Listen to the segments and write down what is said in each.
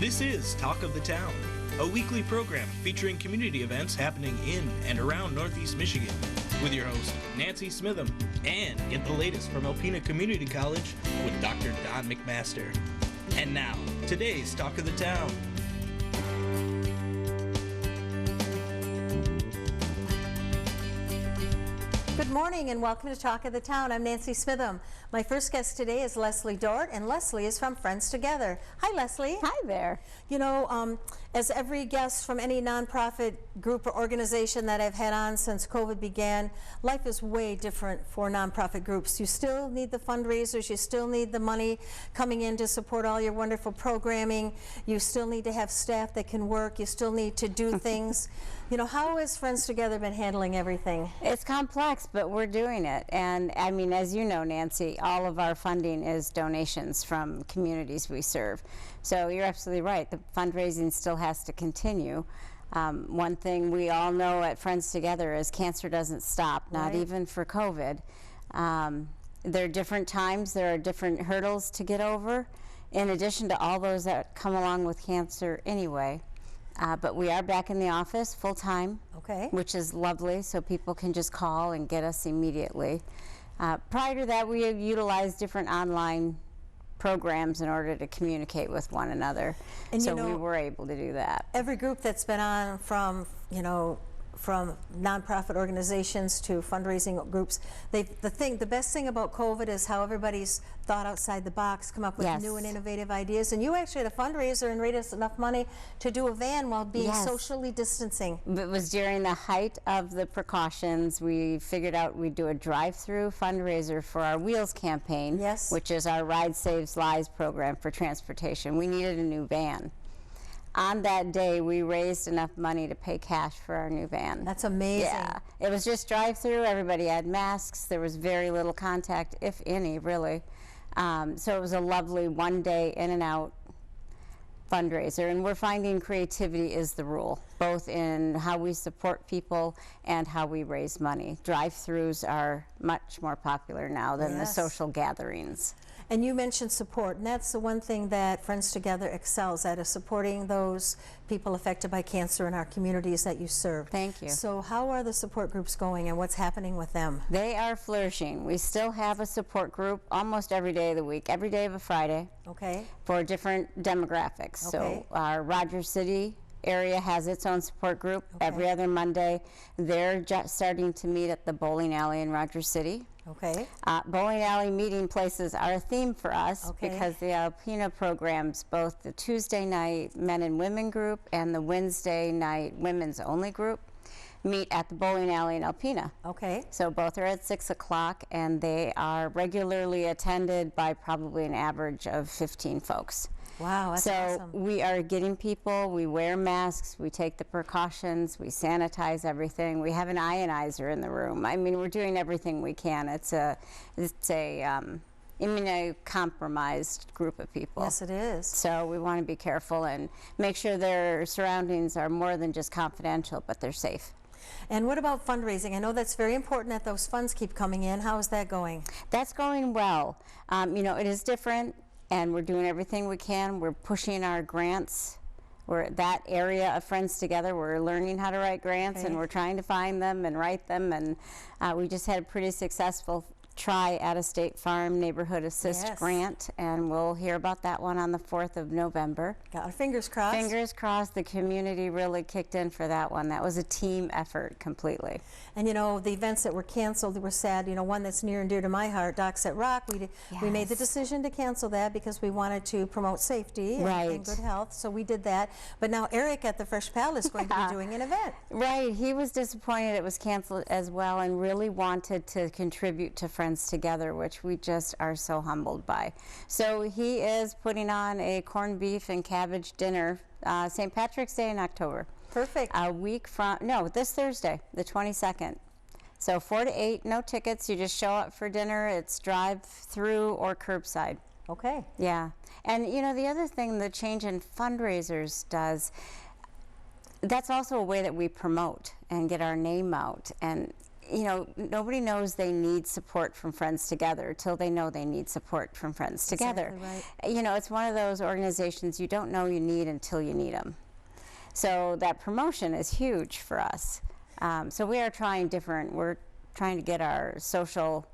This is Talk of the Town, a weekly program featuring community events happening in and around Northeast Michigan, with your host, Nancy Smitham, and get the latest from Alpena Community College with Dr. Don McMaster. And now, today's Talk of the Town. Good morning and welcome to Talk of the Town. I'm Nancy Smitham. My first guest today is Leslie Dort, and Leslie is from Friends Together. Hi, Leslie. Hi there. You know, as every guest from any nonprofit group or organization that I've had on since COVID began, life is way different for nonprofit groups. You still need the fundraisers, you still need the money coming in to support all your wonderful programming, you still need to have staff that can work, you still need to do things. You know, how has Friends Together been handling everything? It's complex, but we're doing it. And I mean, as you know, Nancy, all of our funding is donations from communities we serve. So you're absolutely right. The fundraising still has to continue. One thing we all know at Friends Together is cancer doesn't stop, not even for COVID. There are different times, there are different hurdles to get over, in addition to all those that come along with cancer anyway. But we are back in the office full-time, which is lovely, so people can just call and get us immediately. Prior to that, we have utilized different online programs in order to communicate with one another, and so we were able to do that. Every group that's been on, from from nonprofit organizations to fundraising groups, the best thing about COVID is how everybody's thought outside the box, come up with new and innovative ideas. And you actually had a fundraiser and raised us enough money to do a van while being socially distancing. It was during the height of the precautions. We figured out we'd do a drive-through fundraiser for our Wheels campaign, which is our Ride Saves Lives program for transportation. We needed a new van. On that day, we raised enough money to pay cash for our new van. That's amazing. Yeah, it was just drive-through. Everybody had masks. There was very little contact, if any, really. So it was a lovely one-day in and out fundraiser, and we're finding creativity is the rule, both in how we support people and how we raise money. Drive-throughs are much more popular now than the social gatherings. And you mentioned support, and that's the one thing that Friends Together excels at, is supporting those people affected by cancer in our communities that you serve. Thank you. So how are the support groups going, and what's happening with them? They are flourishing. We still have a support group almost every day of the week, every day of a Friday, for different demographics. So our Rogers City area has its own support group every other Monday. They're just starting to meet at the bowling alley in Rogers City. Bowling alley meeting places are a theme for us because the Alpena programs both the Tuesday night men and women group and the Wednesday night women's only group meet at the bowling alley in Alpena. So both are at 6 o'clock, and they are regularly attended by probably an average of 15 folks. Wow, that's awesome. So we are getting people, we wear masks, we take the precautions, we sanitize everything. We have an ionizer in the room. I mean, we're doing everything we can. It's a immunocompromised group of people. Yes, it is. So we want to be careful and make sure their surroundings are more than just confidential, but they're safe. And what about fundraising? I know that's very important that those funds keep coming in. How is that going? That's going well. You know, it is different, and we're doing everything we can. We're pushing our grants. We're at that area of Friends Together. We're learning how to write grants, and we're trying to find them and write them. And we just had a pretty successful try at a State Farm Neighborhood Assist grant, and we'll hear about that one on the 4th of November. Got our fingers crossed. Fingers crossed. The community really kicked in for that one. That was a team effort completely. And you know, the events that were canceled were sad. You know, one that's near and dear to my heart, Docs at Rock, we made the decision to cancel that because we wanted to promote safety and good health, so we did that. But now Eric at the Fresh Pal is going to be doing an event. Right, he was disappointed it was canceled as well, and really wanted to contribute to Friends Together, which we just are so humbled by. So he is putting on a corned beef and cabbage dinner St. Patrick's Day in October. Perfect. A week from, this Thursday, the 22nd. So 4 to 8, no tickets. You just show up for dinner. It's drive-through or curbside. Yeah. And you know, the other thing the change in fundraisers does, that's also a way that we promote and get our name out. And you know, nobody knows they need support from Friends Together till they know they need support from Friends Together. Exactly right. You know, it's one of those organizations you don't know you need until you need them. So that promotion is huge for us. So we are trying we're trying to get our social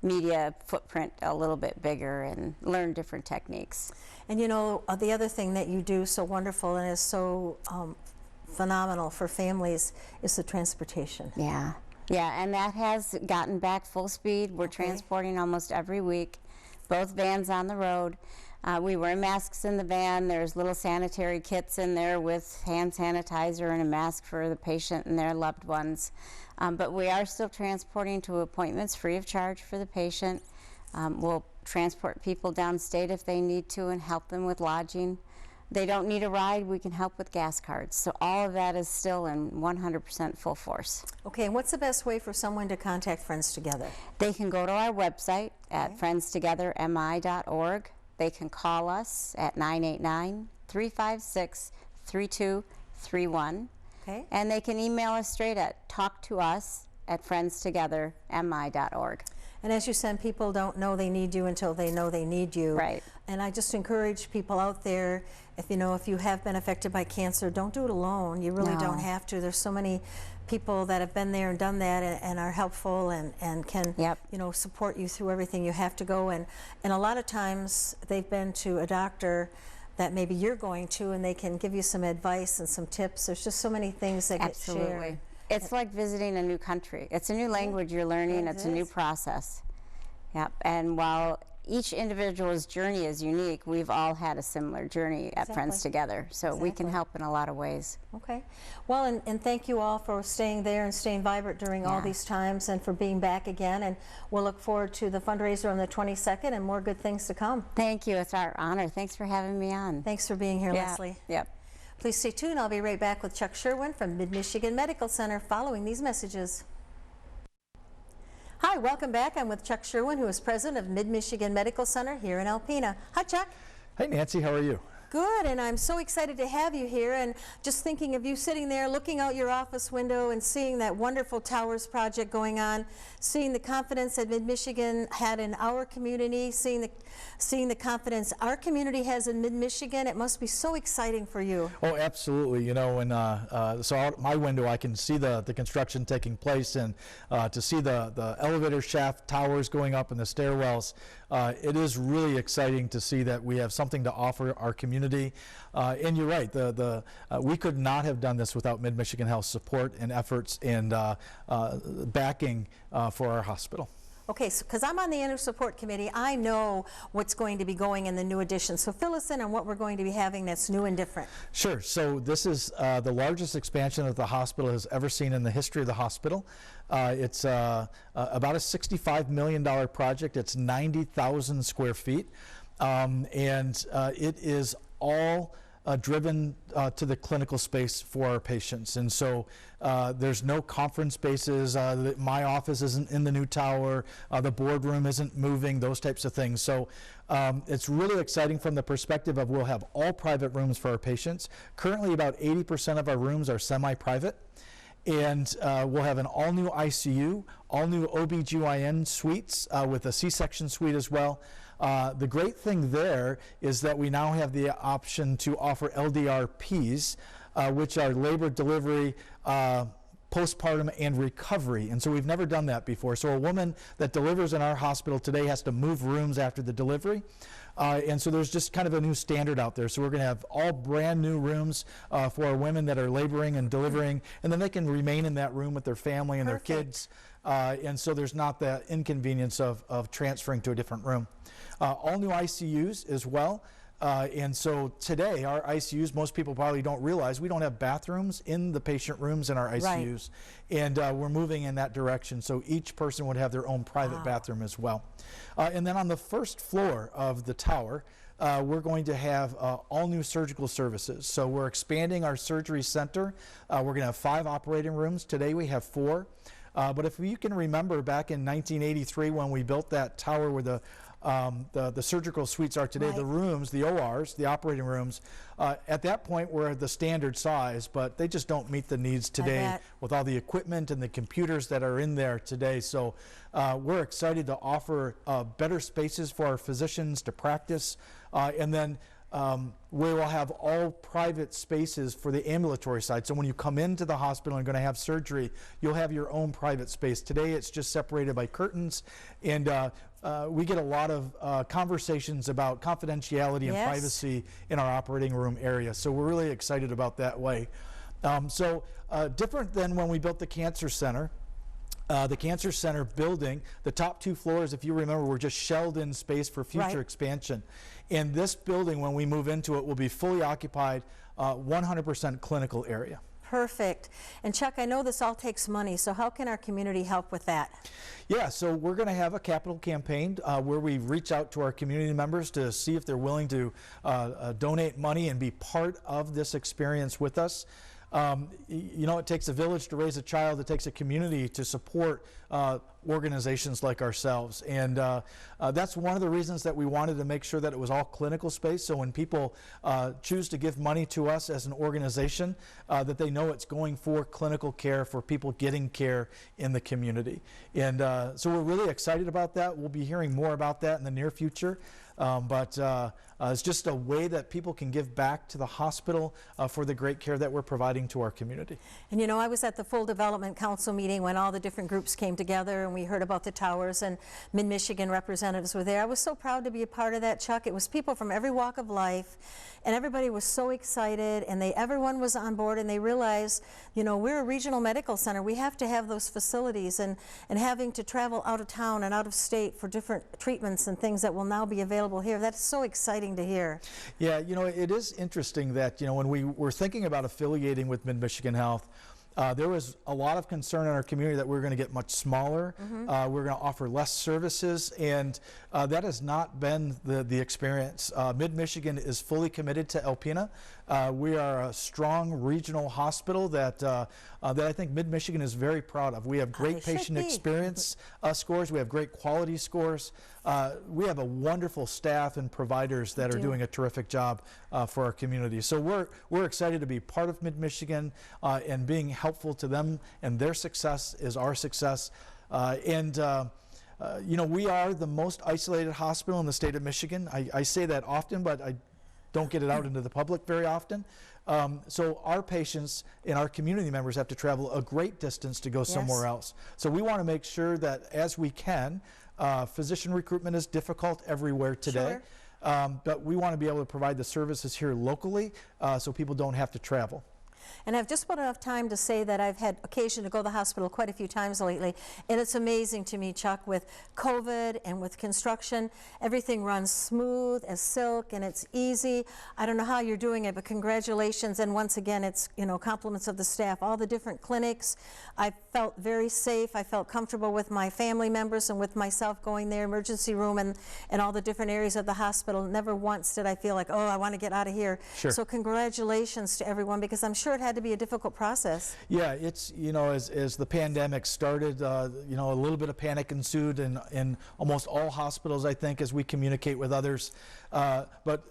media footprint a little bit bigger and learn different techniques. And you know, the other thing that you do so wonderful and is so phenomenal for families is the transportation. Yeah. Yeah, and that has gotten back full speed. We're transporting almost every week, both vans on the road. We wear masks in the van. There's little sanitary kits in there with hand sanitizer and a mask for the patient and their loved ones. But we are still transporting to appointments free of charge for the patient. We'll transport people downstate if they need to and help them with lodging. They don't need a ride, we can help with gas cards. So all of that is still in 100% full force. Okay, and what's the best way for someone to contact Friends Together? They can go to our website at friendstogethermi.org. They can call us at 989-356-3231. Okay. And they can email us straight at talktous@friendstogethermi.org. And as you said, people don't know they need you until they know they need you. Right. And I just encourage people out there, if you have been affected by cancer, don't do it alone. You really don't have to. There's so many people that have been there and done that and are helpful and can support you through everything you have to go. And a lot of times they've been to a doctor that maybe you're going to, and they can give you some advice and some tips. There's just so many things that get shared. It's like visiting a new country. It's a new language you're learning. It's a new process. Yep. And while each individual's journey is unique, we've all had a similar journey at Friends Together. So we can help in a lot of ways. Okay. Well, and thank you all for staying there and staying vibrant during all these times and for being back again. And we'll look forward to the fundraiser on the 22nd and more good things to come. Thank you. It's our honor. Thanks for having me on. Thanks for being here, Leslie. Yep. Please stay tuned. I'll be right back with Chuck Sherwin from Mid-Michigan Medical Center following these messages. Hi, welcome back. I'm with Chuck Sherwin, who is president of Mid-Michigan Medical Center here in Alpena. Hi, Chuck. Hey, Nancy, how are you? Good, and I'm so excited to have you here, and just thinking of you sitting there looking out your office window and seeing that wonderful towers project going on, seeing the confidence that Mid-Michigan had in our community, seeing the confidence our community has in Mid-Michigan. It must be so exciting for you. Oh, absolutely. You know, and so out my window I can see the construction taking place, and to see the elevator shaft towers going up and the stairwells. It is really exciting to see that we have something to offer our community. And you're right, we could not have done this without Mid-Michigan Health's support and efforts and backing for our hospital. Okay, so because I'm on the Inner Support Committee, I know what's going to be going in the new addition. So fill us in on what we're going to be having that's new and different. Sure. So this is the largest expansion that the hospital has ever seen in the history of the hospital. It's about a $65 million project. It's 90,000 square feet. And it is all driven to the clinical space for our patients. And so there's no conference spaces. My office isn't in the new tower. The boardroom isn't moving, those types of things. So it's really exciting from the perspective of we'll have all private rooms for our patients. Currently, about 80% of our rooms are semi-private. And we'll have an all-new ICU, all-new OBGYN suites with a C-section suite as well. The great thing there is that we now have the option to offer LDRPs, which are labor, delivery, postpartum, and recovery. And so we've never done that before. So a woman that delivers in our hospital today has to move rooms after the delivery. And so there's just kind of a new standard out there. So we're going to have all brand new rooms for our women that are laboring and delivering, and then they can remain in that room with their family and their kids. And so there's not the inconvenience of transferring to a different room. All new ICUs as well. And so today, our ICUs, most people probably don't realize, we don't have bathrooms in the patient rooms in our ICUs. Right. And we're moving in that direction. So each person would have their own private bathroom as well. And then on the first floor of the tower, we're going to have all new surgical services. So we're expanding our surgery center. We're going to have 5 operating rooms. Today we have 4. But if you can remember back in 1983 when we built that tower with the the surgical suites are today, Right. the rooms, the ORs, the operating rooms, at that point were the standard size, but they just don't meet the needs today bet. with all the equipment and the computers that are in there today. So we're excited to offer better spaces for our physicians to practice, and then we will have all private spaces for the ambulatory side. So when you come into the hospital and going to have surgery, you'll have your own private space. Today it's just separated by curtains, and we get a lot of conversations about confidentiality and Yes. privacy in our operating room area. So we're really excited about that way. Different than when we built the cancer center. The Cancer Center building, the top 2 floors, if you remember, were just shelled in space for future Right. expansion. And this building, when we move into it, will be fully occupied, 100% clinical area. Perfect. And Chuck, I know this all takes money, so how can our community help with that? Yeah, so we're going to have a capital campaign where we reach out to our community members to see if they're willing to donate money and be part of this experience with us. You know, it takes a village to raise a child. It takes a community to support organizations like ourselves. And that's one of the reasons that we wanted to make sure that it was all clinical space. So when people choose to give money to us as an organization, that they know it's going for clinical care, for people getting care in the community. And so we're really excited about that. We'll be hearing more about that in the near future. It's just a way that people can give back to the hospital for the great care that we're providing to our community. And you know, I was at the Full Development Council meeting when all the different groups came together and we heard about the towers, and Mid-Michigan representatives were there. I was so proud to be a part of that, Chuck. It was people from every walk of life, and everybody was so excited, and everyone was on board, and they realized, you know, we're a regional medical center. We have to have those facilities, and having to travel out of town and out of state for different treatments and things that will now be available here. That's so exciting to hear. Yeah, you know, it is interesting that, you know, when we were thinking about affiliating with Mid-Michigan Health, there was a lot of concern in our community that we're going to get much smaller, we're going to offer less services, and that has not been the experience. Mid-Michigan is fully committed to Alpena. We are a strong regional hospital that I think Mid-Michigan is very proud of. We have great patient experience scores. We have great quality scores. We have a wonderful staff and providers that are doing a terrific job for our community. So we're excited to be part of Mid-Michigan and being helpful to them, and their success is our success. You know, we are the most isolated hospital in the state of Michigan. I say that often, but I don't get it out into the public very often. So our patients and our community members have to travel a great distance to go somewhere else. So we want to make sure that as we can, physician recruitment is difficult everywhere today. But we want to be able to provide the services here locally so people don't have to travel. And I've just about enough time to say that I've had occasion to go to the hospital quite a few times lately, and it's amazing to me, Chuck, with COVID and with construction, everything runs smooth as silk and it's easy. I don't know how you're doing it, but congratulations, and once again, it's, you know, compliments of the staff, all the different clinics. I felt very safe. I felt comfortable with my family members and with myself going there, emergency room and all the different areas of the hospital. Never once did I feel like, oh, I want to get out of here. So congratulations to everyone, because I'm sure it had to be a difficult process. Yeah, it's, you know, as the pandemic started, you know, a little bit of panic ensued in almost all hospitals, I think, as we communicate with others. But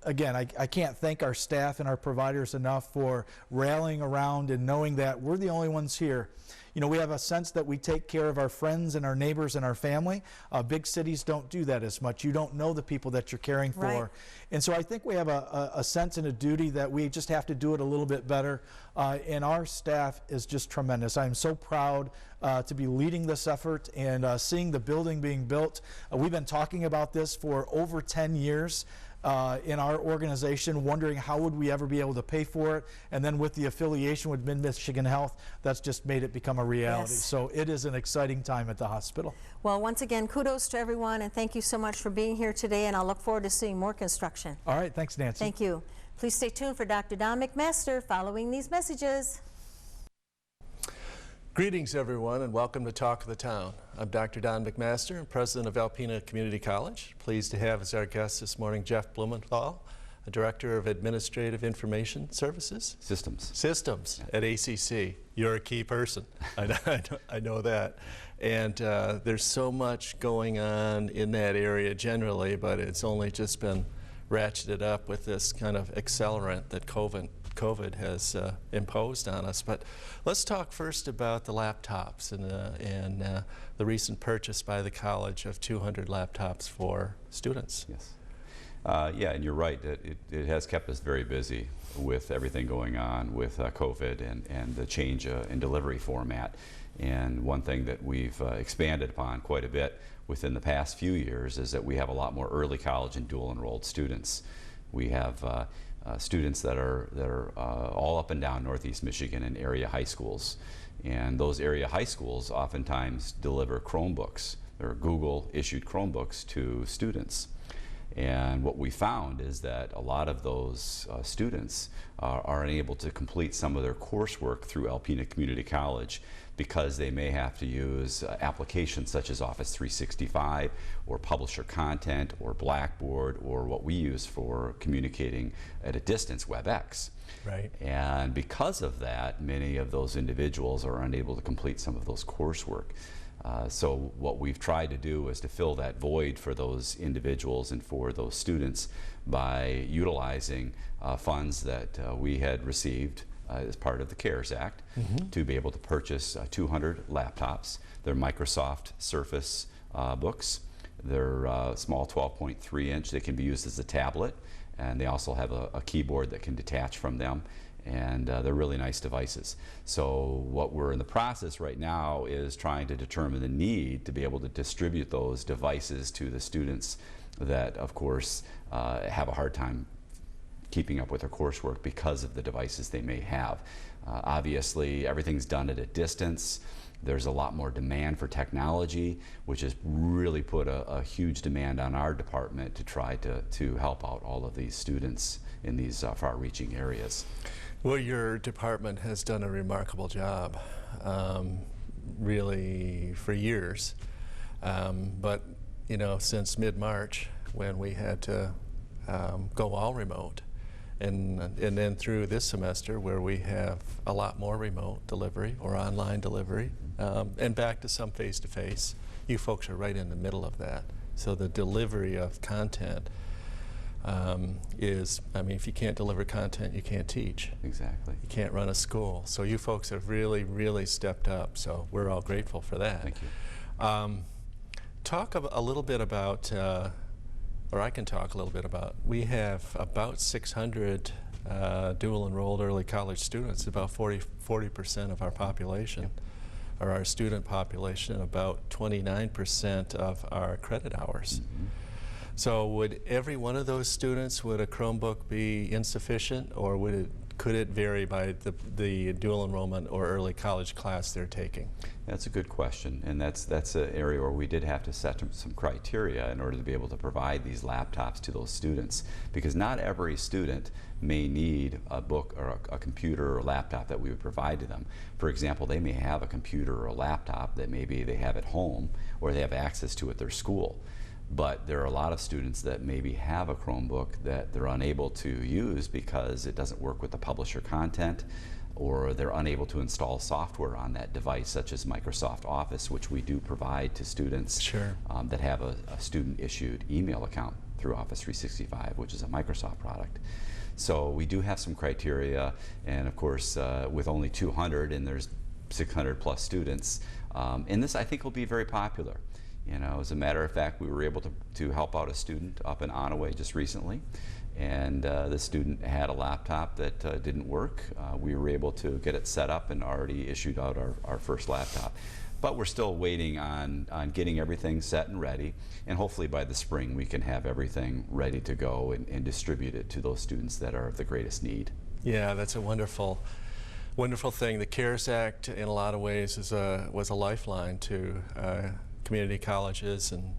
again, I can't thank our staff and our providers enough for rallying around and knowing that we're the only ones here. You know, we have a sense that we take care of our friends and our neighbors and our family. Big cities don't do that as much. You don't know the people that you're caring for. And so I think we have a sense and a duty that we just have to do it a little bit better. And our staff is just tremendous. I'm so proud to be leading this effort and seeing the building being built. We've been talking about this for over 10 years. In our organization, wondering how would we ever be able to pay for it, and then with the affiliation with Mid-Michigan Health, that's just made it become a reality. So it is an exciting time at the hospital. Well, once again, kudos to everyone, and thank you so much for being here today, and I'll look forward to seeing more construction. All right, thanks, Nancy. Thank you. Please stay tuned for Dr. Don McMaster following these messages. Greetings, everyone, and welcome to Talk of the Town. I'm Dr. Don McMaster, and president of Alpena Community College. Pleased to have as our guest this morning Jeff Blumenthal, Director of Administrative Information Services? Systems. At ACC. You're a key person. I know that. And there's so much going on in that area generally, but it's only just been ratcheted up with this kind of accelerant that COVID has imposed on us. But let's talk first about the laptops and the recent purchase by the college of 200 laptops for students. Yes. Yeah, and you're right. It has kept us very busy with everything going on with COVID and the change in delivery format. And one thing that we've expanded upon quite a bit within the past few years is that we have a lot more early college and dual enrolled students. We have students that are all up and down Northeast Michigan in area high schools. And those area high schools oftentimes deliver Chromebooks or Google issued Chromebooks to students. And what we found is that a lot of those students are unable to complete some of their coursework through Alpena Community College because they may have to use applications such as Office 365 or Publisher Content or Blackboard or what we use for communicating at a distance, WebEx. Right. And because of that, many of those individuals are unable to complete some of those coursework. So what we've tried to do is to fill that void for those individuals and for those students by utilizing funds that we had received as part of the CARES Act to be able to purchase 200 laptops. They're Microsoft Surface books. They're small 12.3 inch. They can be used as a tablet, and they also have a keyboard that can detach from them. And they're really nice devices. So what we're in the process right now is trying to determine the need to be able to distribute those devices to the students that, of course, have a hard time keeping up with their coursework because of the devices they may have. Obviously, everything's done at a distance. There's a lot more demand for technology, which has really put a huge demand on our department to try to help out all of these students in these far-reaching areas. Well, your department has done a remarkable job, really, for years. But, you know, since mid-March, when we had to go all remote, and then through this semester where we have a lot more remote delivery or online delivery, and back to some face-to-face, you folks are right in the middle of that. So the delivery of content is, I mean, if you can't deliver content, you can't teach. Exactly. You can't run a school. So you folks have really, really stepped up. So we're all grateful for that. Thank you. Talk a little bit about, or I can talk a little bit about, we have about 600 dual enrolled early college students, about 40% of our population, Yep. or our student population, about 29% of our credit hours. Mm-hmm. So would every one of those students, would a Chromebook be insufficient, or could it vary by the dual enrollment or early college class they're taking? That's a good question, and that's an area where we did have to set some criteria in order to be able to provide these laptops to those students, because not every student may need a book or a computer or a laptop that we would provide to them. For example, they may have a computer or a laptop that maybe they have at home or they have access to at their school. But there are a lot of students that maybe have a Chromebook that they're unable to use because it doesn't work with the publisher content, or they're unable to install software on that device, such as Microsoft Office, which we do provide to students Sure. That have a student-issued email account through Office 365, which is a Microsoft product. So we do have some criteria, and of course, with only 200 and there's 600 plus students, and this I think will be very popular. You know, as a matter of fact, we were able to help out a student up in Onaway just recently, and the student had a laptop that didn't work. We were able to get it set up and already issued out our first laptop. But we're still waiting on getting everything set and ready, and hopefully by the spring we can have everything ready to go and distribute it to those students that are of the greatest need. Yeah, that's a wonderful thing. The CARES Act, in a lot of ways, was a lifeline to community colleges and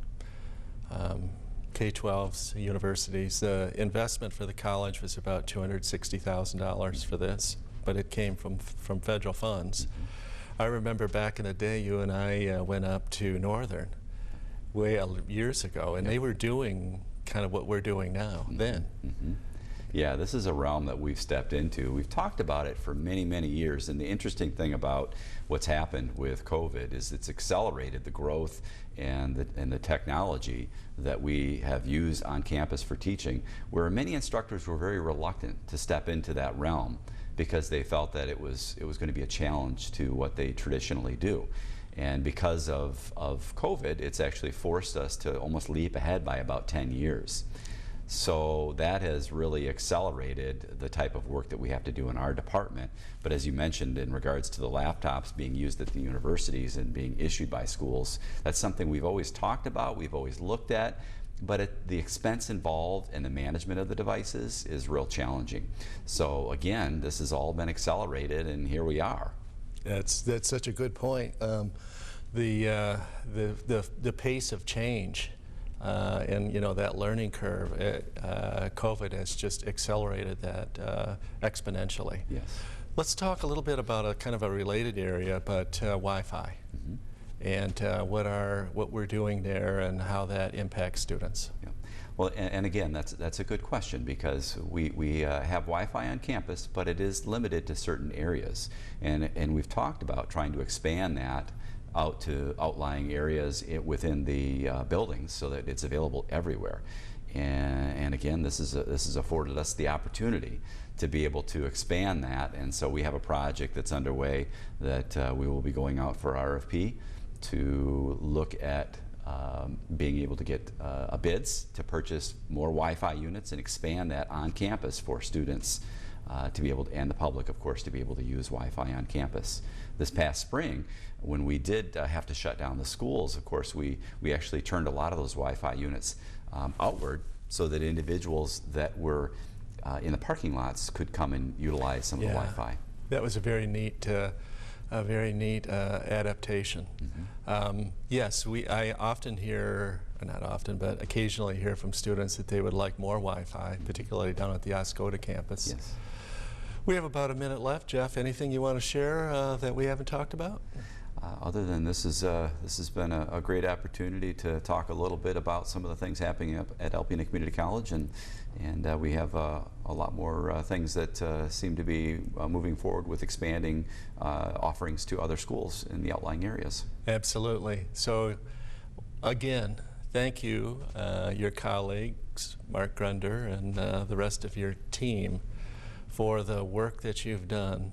K-12s, universities. The investment for the college was about $260,000 for this, but it came from federal funds. I remember back in the day, you and I went up to Northern years ago, and they were doing kind of what we're doing now then. Yeah, this is a realm that we've stepped into. We've talked about it for many, many years, and the interesting thing about what's happened with COVID is it's accelerated the growth and the technology that we have used on campus for teaching, where many instructors were very reluctant to step into that realm because they felt that it was going to be a challenge to what they traditionally do. And because of COVID, it's actually forced us to almost leap ahead by about 10 years. So that has really accelerated the type of work that we have to do in our department. But as you mentioned, in regards to the laptops being used at the universities and being issued by schools, that's something we've always talked about, we've always looked at, but the expense involved and the management of the devices is real challenging. So again, this has all been accelerated, and here we are. That's such a good point. The pace of change and that learning curve, COVID has just accelerated that exponentially. Yes. Let's talk a little bit about a kind of a related area, but Wi-Fi, and what we're doing there and how that impacts students. Yeah. Well, and again, that's a good question, because we have Wi-Fi on campus, but it is limited to certain areas, and we've talked about trying to expand that out to outlying areas within the buildings so that it's available everywhere. And again, this has afforded us the opportunity to be able to expand that, and so we have a project that's underway that we will be going out for RFP to look at being able to get bids to purchase more Wi-Fi units and expand that on campus for students to be able to, and the public, of course, to be able to use Wi-Fi on campus. This past spring, when we did have to shut down the schools, of course, we actually turned a lot of those Wi-Fi units outward so that individuals that were in the parking lots could come and utilize some of the Wi-Fi. That was a very neat adaptation. Yes, I often hear, not often, but occasionally hear from students that they would like more Wi-Fi, particularly down at the Oscoda campus. Yes. We have about a minute left. Jeff, anything you want to share that we haven't talked about? Other than this has been a great opportunity to talk a little bit about some of the things happening up at Alpena Community College, and we have a lot more things that seem to be moving forward with expanding offerings to other schools in the outlying areas. Absolutely. So again, thank you, your colleagues, Mark Grunder, and the rest of your team, for the work that you've done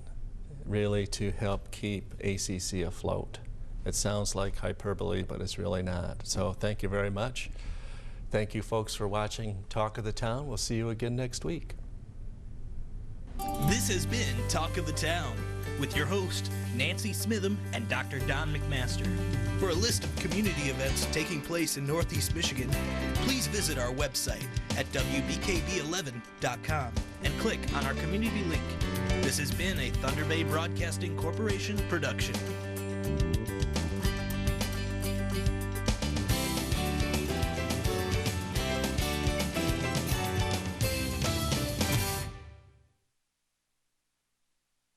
really to help keep ACC afloat. It sounds like hyperbole, but it's really not. So thank you very much. Thank you, folks, for watching Talk of the Town. We'll see you again next week. This has been Talk of the Town with your host, Nancy Smitham and Dr. Don McMaster. For a list of community events taking place in Northeast Michigan, please visit our website at wbkb11.com and click on our community link. This has been a Thunder Bay Broadcasting Corporation production.